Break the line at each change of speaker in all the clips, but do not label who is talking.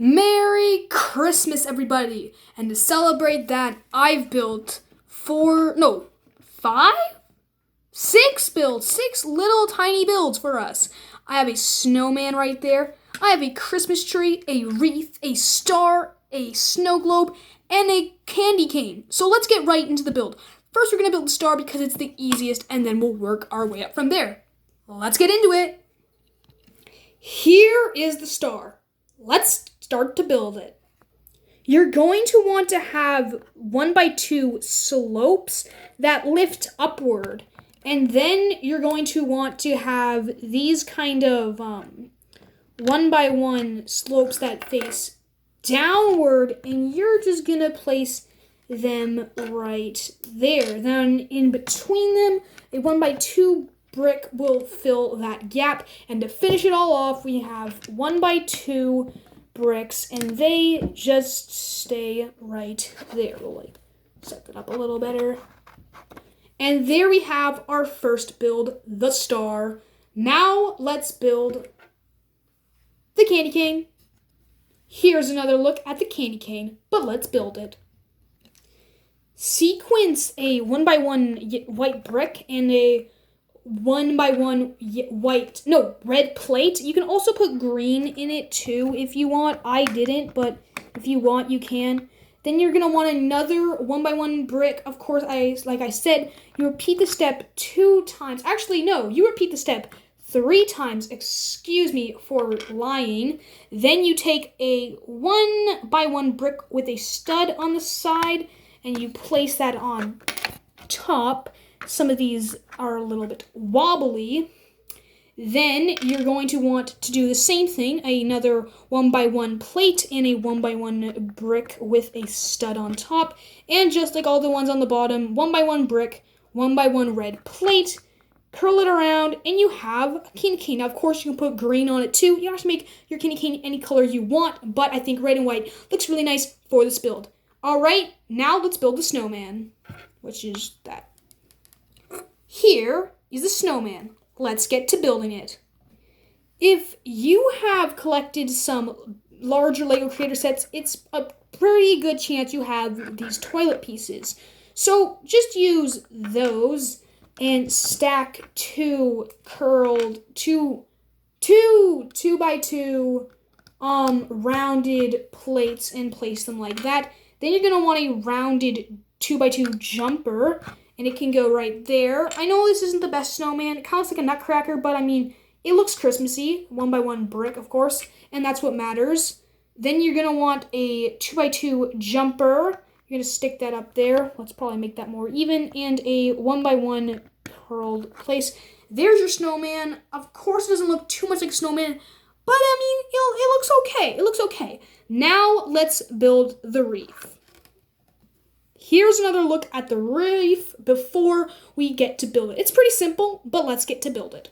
Merry Christmas, everybody! And to celebrate that, I've built six little tiny builds for us. I have a snowman right there. I have a Christmas tree, a wreath, a star, a snow globe, and a candy cane. So let's get right into the build. First, we're going to build the star because it's the easiest, and then we'll work our way up from there. Let's get into it. Here is the star. Let's start to build it. You're going to want to have 1x2 slopes that lift upward. And then you're going to want to have these kind of 1x1 slopes that face downward, and you're just going to place them right there. Then in between them, a 1x2 brick will fill that gap. And to finish it all off, we have 1x2 bricks, and they just stay right there. We'll set that up a little better. And there we have our first build, the star. Now let's build the candy cane. Here's another look at the candy cane, but let's build it. Sequence a 1x1 white brick and a 1x1 red plate. You can also put green in it too if you want. I didn't, but if you want, you can. Then you're going to want another 1x1 brick. Of course, like I said, you repeat the step 2 times. Actually, no, you repeat the step 3 times. Excuse me for lying. Then you take a 1x1 brick with a stud on the side, and you place that on top. Some of these are a little bit wobbly. Then you're going to want to do the same thing, another 1x1 plate and a 1x1 brick with a stud on top. And just like all the ones on the bottom, 1x1 brick, 1x1 red plate, curl it around, and you have a candy cane. Now, of course, you can put green on it too. You don't have to make your candy cane any color you want, but I think red and white looks really nice for this build. All right, now let's build the snowman, which is that. Here is the snowman. Let's get to building it. If you have collected some larger LEGO Creator sets, it's a pretty good chance you have these toilet pieces. So just use those and stack 2 2x2 rounded plates and place them like that. Then you're going to want a rounded 2x2 jumper. And it can go right there. I know this isn't the best snowman. It kind of looks like a nutcracker, but I mean, it looks Christmassy. 1x1 brick, of course, and that's what matters. Then you're going to want a 2x2 jumper. You're going to stick that up there. Let's probably make that more even. And a 1x1 curled place. There's your snowman. Of course, it doesn't look too much like a snowman, but I mean, it looks okay. It looks okay. Now, let's build the wreath. Here's another look at the wreath before we get to build it. It's pretty simple, but let's get to build it.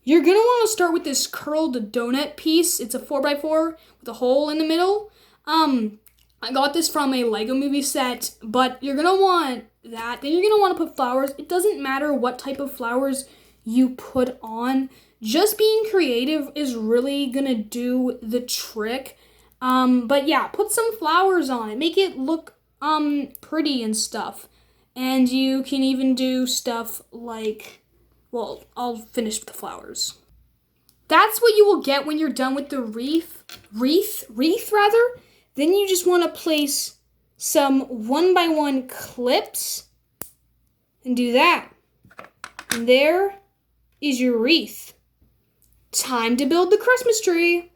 You're going to want to start with this curled donut piece. It's a 4x4 with a hole in the middle. I got this from a Lego movie set, but you're going to want that. Then you're going to want to put flowers. It doesn't matter what type of flowers you put on. Just being creative is really going to do the trick. But yeah, put some flowers on it. Make it look pretty and stuff. And you can even do stuff like, well, I'll finish with the flowers. That's what you will get when you're done with the wreath. Then you just want to place some 1x1 clips and do that. And there is your wreath. Time to build the Christmas tree.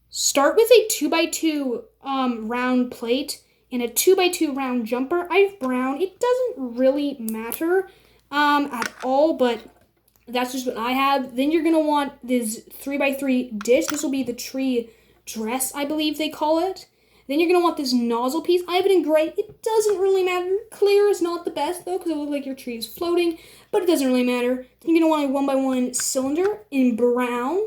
Start with a 2x2 round plate and a 2x2 round jumper. I have brown. It doesn't really matter at all, but that's just what I have. Then you're going to want this 3x3 dish. This will be the tree dress, I believe they call it. Then you're going to want this nozzle piece. I have it in gray. It doesn't really matter. Clear is not the best, though, because it looks like your tree is floating, but it doesn't really matter. Then you're going to want a 1x1 cylinder in brown.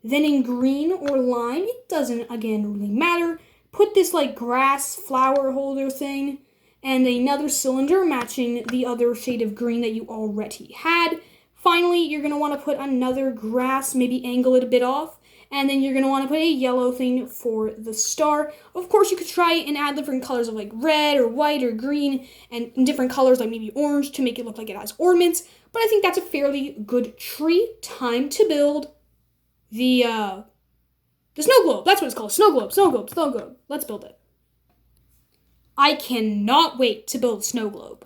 Then in green or lime, it doesn't, again, really matter. Put this, like, grass flower holder thing and another cylinder matching the other shade of green that you already had. Finally, you're going to want to put another grass, maybe angle it a bit off, And then you're going to want to put a yellow thing for the star. Of course, you could try and add different colors of like red or white or green and different colors like maybe orange to make it look like it has ornaments. But I think that's a fairly good tree. Time to build the snow globe. That's what it's called. Snow globe, snow globe, snow globe. Let's build it. I cannot wait to build a snow globe.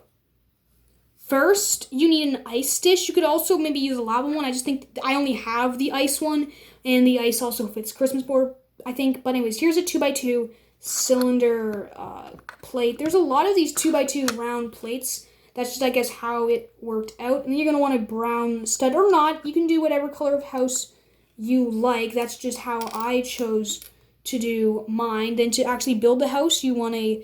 First, you need an ice dish. You could also maybe use a lava one. I just think I only have the ice one, and the ice also fits Christmas board, I think. But anyways, here's a 2x2 cylinder plate. There's a lot of these 2x2 round plates. That's just, I guess, how it worked out. And then you're going to want a brown stud or not. You can do whatever color of house you like. That's just how I chose to do mine. Then to actually build the house, you want a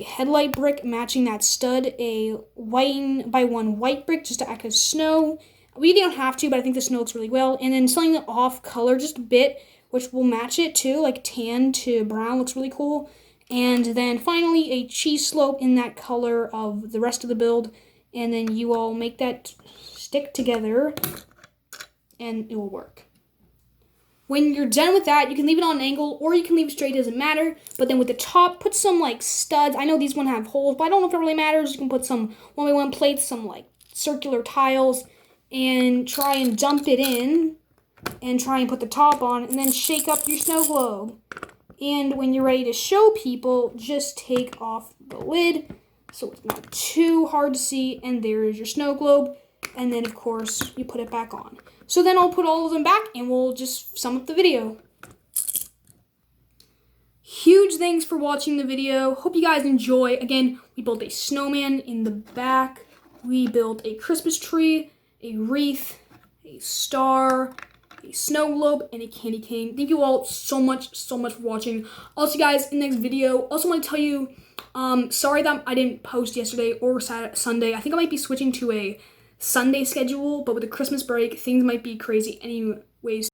headlight brick matching that stud, a 1x1 white brick just to act as snow. We don't have to, but I think the snow looks really well. And then something off color just a bit, which will match it too, like tan to brown looks really cool. And then finally a cheese slope in that color of the rest of the build. And then you all make that stick together and it will work. When you're done with that, you can leave it on an angle or you can leave it straight, it doesn't matter. But then with the top, put some like studs. I know these ones have holes, but I don't know if it really matters. You can put some 1x1 plates, some like circular tiles, and try and dump it in and try and put the top on and then shake up your snow globe. And when you're ready to show people, just take off the lid so it's not too hard to see. And there is your snow globe. And then, of course, you put it back on. So then I'll put all of them back and we'll just sum up the video. Huge thanks for watching the video. Hope you guys enjoy. Again, we built a snowman in the back. We built a Christmas tree, a wreath, a star, a snow globe, and a candy cane. Thank you all so much for watching. I'll see you guys in the next video. Also want to tell you, sorry that I didn't post yesterday or Sunday. I think I might be switching to a Sunday schedule, but with the Christmas break, things might be crazy anyways.